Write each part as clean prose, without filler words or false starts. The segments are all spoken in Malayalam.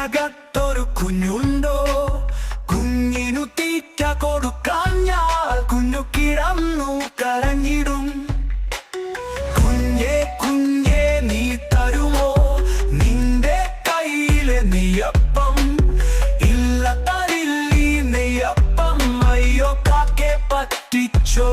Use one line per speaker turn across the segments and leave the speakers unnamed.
കൂട്ടിനകത്തൊരു കുഞ്ഞുണ്ടോ? കുഞ്ഞിനു തീറ്റ കൊടുക്കാഞ്ഞാൽ കുഞ്ഞു കിടന്നു കരഞ്ഞിടും. കുഞ്ഞേ കുഞ്ഞേ നീ തരുമോ നിന്റെ കയ്യിലെ നെയ്യപ്പം? ഇല്ല തരില്ലീ നെയ്യപ്പം. അയ്യോ കാക്കേ പറ്റിച്ചോ.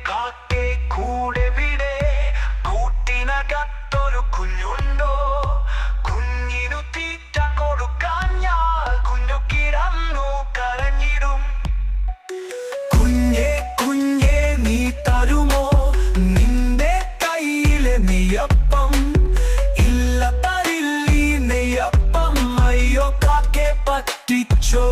കാക്കേ കൂടെ വിടെ? കൂട്ടിനകത്തൊരു കുഞ്ഞുണ്ടോ? കുഞ്ഞിനു തീറ്റ കൊടുക്കാഞ്ഞാൽ കുഞ്ഞു കിടന്നു കരഞ്ഞിടും. കുഞ്ഞേ കുഞ്ഞേ നീ തരുമോ നിന്റെ കയ്യിലെ നെയ്യപ്പം? ഇല്ല തരില്ലീ നെയ്യപ്പം. അയ്യോ കാക്കേ പറ്റിച്ചോ.